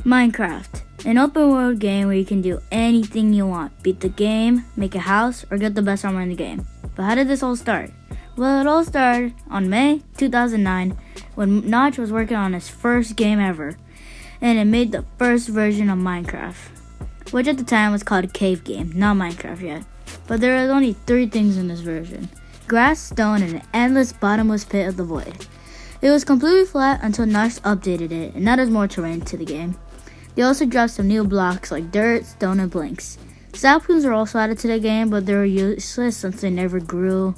Minecraft, an open world game where you can do anything you want. Beat the game, make a house, or get the best armor in the game. But how did this all start? Well, it all started on May 2009 when Notch was working on his first game ever, and it made the first version of Minecraft, which at the time was called Cave Game, not Minecraft yet. But there was only 3 things in this version: grass, stone, and an endless bottomless pit of the void. It was completely flat until Notch updated it and added more terrain to the game. They also dropped some new blocks like dirt, stone, and blinks. Saplings were also added to the game, but they were useless since they never grew.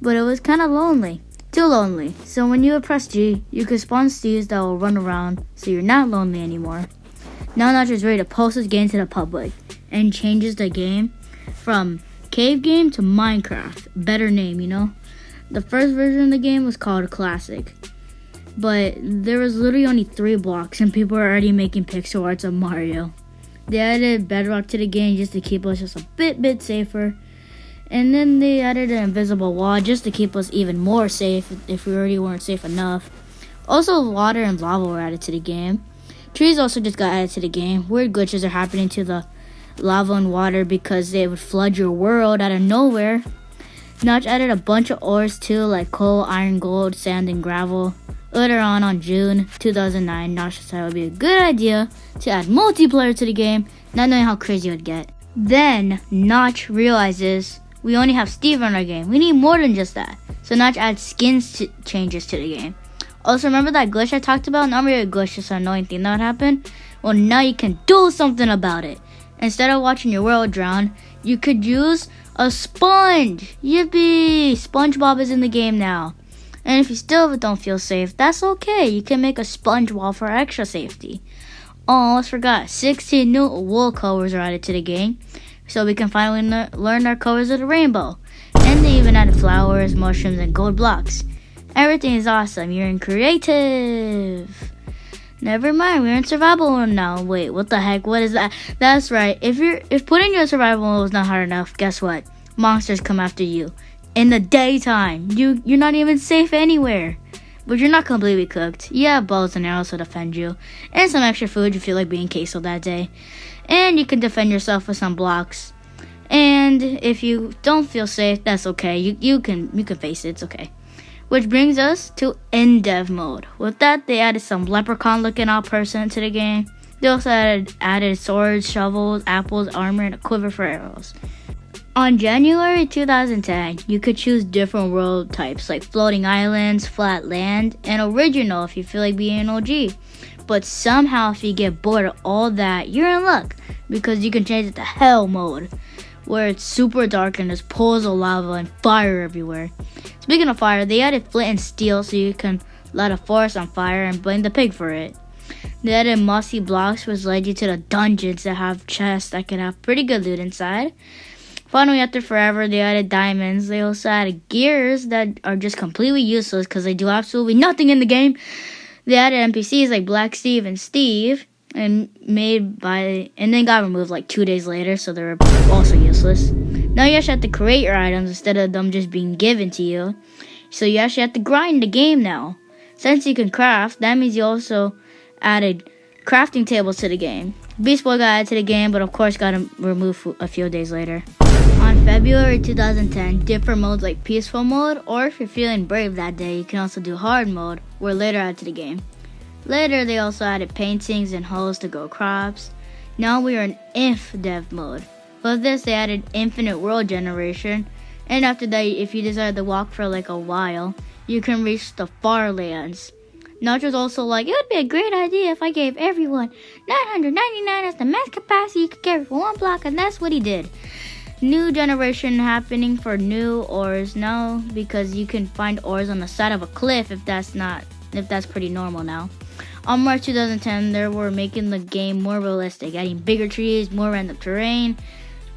But it was kind of lonely. Too lonely. So when you would press G, you could spawn Steves that will run around, so you're not lonely anymore. Now Notch is ready to post this game to the public and changes the game from Cave Game to Minecraft. Better name, you know? The first version of the game was called Classic. But there was literally only 3 blocks and people were already making pixel arts of Mario. They added bedrock to the game just to keep us just a bit safer. And then they added an invisible wall just to keep us even more safe if we already weren't safe enough. Also, water and lava were added to the game. Trees also just got added to the game. Weird glitches are happening to the lava and water because they would flood your world out of nowhere. Notch added a bunch of ores too, like coal, iron, gold, sand, and gravel. Later on June 2009, Notch decided it would be a good idea to add multiplayer to the game, not knowing how crazy it would get. Then, Notch realizes we only have Steve in our game. We need more than just that. So Notch adds changes to the game. Also, remember that glitch I talked about? Not really a glitch, just an annoying thing that would happen. Well, now you can do something about it. Instead of watching your world drown, you could use a sponge. Yippee! SpongeBob is in the game now. And if you still don't feel safe, that's okay. You can make a sponge wall for extra safety. Oh, almost forgot. 16 new wool colors are added to the game, so we can finally learn our colors of the rainbow. And they even added flowers, mushrooms, and gold blocks. Everything is awesome. You're in creative. Never mind, we're in survival mode now. Wait, what the heck? What is that? That's right. If putting you in survival mode was not hard enough, guess what? Monsters come after you. In the daytime, you're not even safe anywhere. But you're not completely cooked. You have bows and arrows to defend you, and some extra food if you feel like being queso that day. And you can defend yourself with some blocks. And if you don't feel safe, that's okay. You can face it. It's okay. Which brings us to in-dev mode. With that, they added some leprechaun-looking out person to the game. They also added swords, shovels, apples, armor, and a quiver for arrows. On January 2010, you could choose different world types like floating islands, flat land, and original if you feel like being an OG. But somehow if you get bored of all that, you're in luck because you can change it to hell mode, where it's super dark and there's pools of lava and fire everywhere. Speaking of fire, they added flint and steel so you can light a forest on fire and blame the pig for it. They added mossy blocks which led you to the dungeons that have chests that can have pretty good loot inside. Finally, after forever, they added diamonds. They also added gears that are just completely useless because they do absolutely nothing in the game. They added NPCs like Black Steve and Steve, and then got removed like 2 days later, so they were also useless. Now you actually have to create your items instead of them just being given to you. So you actually have to grind the game now. Since you can craft, that means you also added crafting tables to the game. Beast Boy got added to the game, but of course got removed a few days later. On February 2010, different modes like peaceful mode, or if you're feeling brave that day, you can also do hard mode, were later added to the game. Later, they also added paintings and holes to grow crops. Now we are in inf-dev mode. With this, they added infinite world generation, and after that, if you decide to walk for like a while, you can reach the far lands. Notch was also like, it would be a great idea if I gave everyone 999 as the max capacity you could carry for 1 block, and that's what he did. New generation happening for new ores now because you can find ores on the side of a cliff if that's pretty normal now. On March 2010, they were making the game more realistic, adding bigger trees, more random terrain,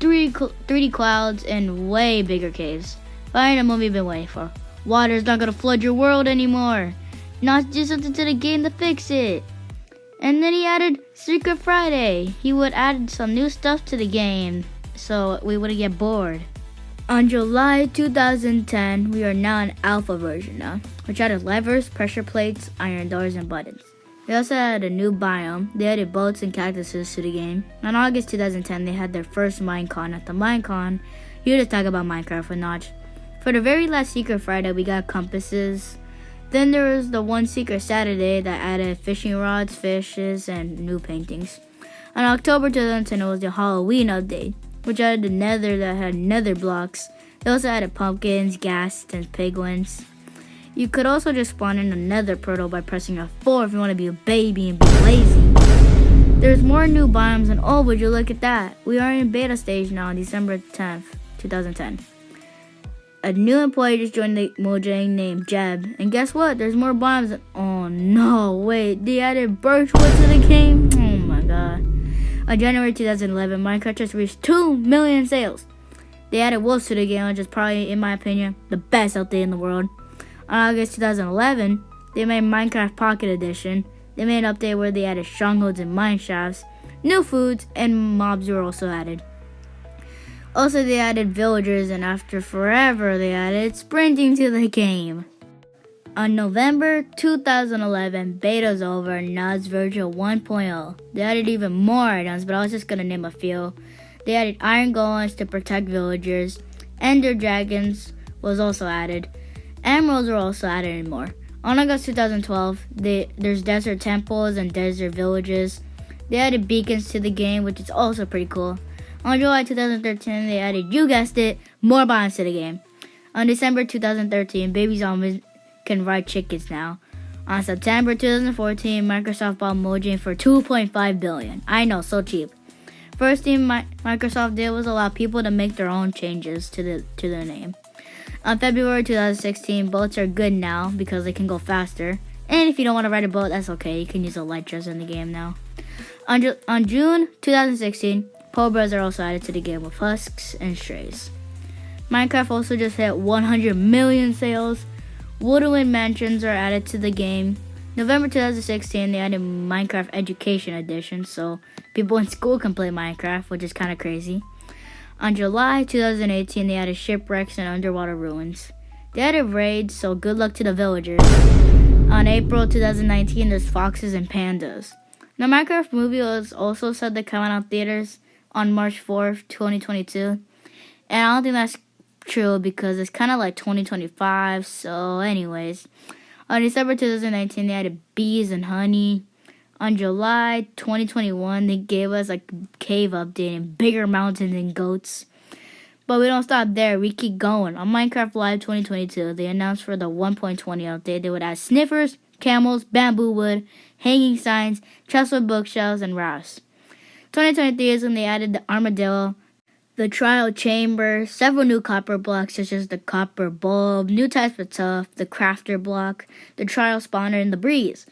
3D clouds, and way bigger caves. Finally, the movie you've been waiting for. Water's not gonna flood your world anymore. Not do something to the game to fix it. And then he added Secret Friday. He would add some new stuff to the game, so we wouldn't get bored. On July 2010, we are now in alpha version now, which added levers, pressure plates, iron doors, and buttons. They also added a new biome. They added boats and cactuses to the game. On August 2010, they had their first Minecon. At the Minecon, here to talk about Minecraft with Notch. For the very last Secret Friday, we got compasses. Then there was the one Secret Saturday that added fishing rods, fishes, and new paintings. On October 2010, it was the Halloween update, which added the nether that had nether blocks. They also added pumpkins, ghasts, and penguins. You could also just spawn in a nether portal by pressing F4 if you want to be a baby and be lazy. There's more new biomes, and oh, would you look at that? We are in beta stage now on December 10th, 2010. A new employee just joined the Mojang named Jeb, and guess what? There's more biomes. Oh no, wait, they added birchwood to the game? Oh my god. On January 2011, Minecraft just reached 2 million sales. They added wolves to the game, which is probably, in my opinion, the best update in the world. On August 2011, they made Minecraft Pocket Edition. They made an update where they added strongholds and mine shafts, new foods, and mobs were also added. Also, they added villagers, and after forever, they added sprinting to the game. On November 2011, beta's over, and now it's Virtual 1.0. They added even more items, but I was just going to name a few. They added iron golems to protect villagers. Ender dragons was also added. Emeralds were also added and more. On August 2012, there's desert temples and desert villages. They added beacons to the game, which is also pretty cool. On July 2013, they added, you guessed it, more biomes to the game. On December 2013, baby zombies can ride chickens now. On September 2014, Microsoft bought Mojang for $2.5 billion. I know, so cheap. First thing Microsoft did was allow people to make their own changes to their name. On February 2016, boats are good now because they can go faster. And if you don't want to ride a boat, that's okay. You can use elytras in the game now. On June 2016, Cobras are also added to the game with husks and strays. Minecraft also just hit 100 million sales. Woodland mansions are added to the game. November 2016, they added Minecraft Education Edition, so people in school can play Minecraft, which is kind of crazy. On July 2018, they added shipwrecks and underwater ruins. They added raids, so good luck to the villagers. On April 2019, there's foxes and pandas. The Minecraft movie was also said to come out in theaters on March 4th, 2022. And I don't think that's true because it's kind of like 2025, so anyways. On December 2019, they added bees and honey. On July 2021, they gave us a cave update and bigger mountains and goats. But we don't stop there. We keep going. On Minecraft Live 2022, they announced for the 1.20 update, they would add sniffers, camels, bamboo wood, hanging signs, chestwood bookshelves, and rafts. 2023 is when they added the armadillo, the trial chamber, several new copper blocks such as the copper bulb, new types of tuff, the crafter block, the trial spawner, and the breeze.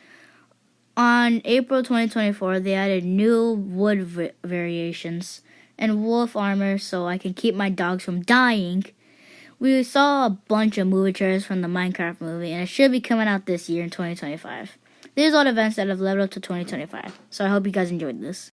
On April 2024, they added new wood variations and wolf armor so I can keep my dogs from dying. We saw a bunch of movie trailers from the Minecraft movie, and it should be coming out this year in 2025. These are all the events that have led up to 2025, so I hope you guys enjoyed this.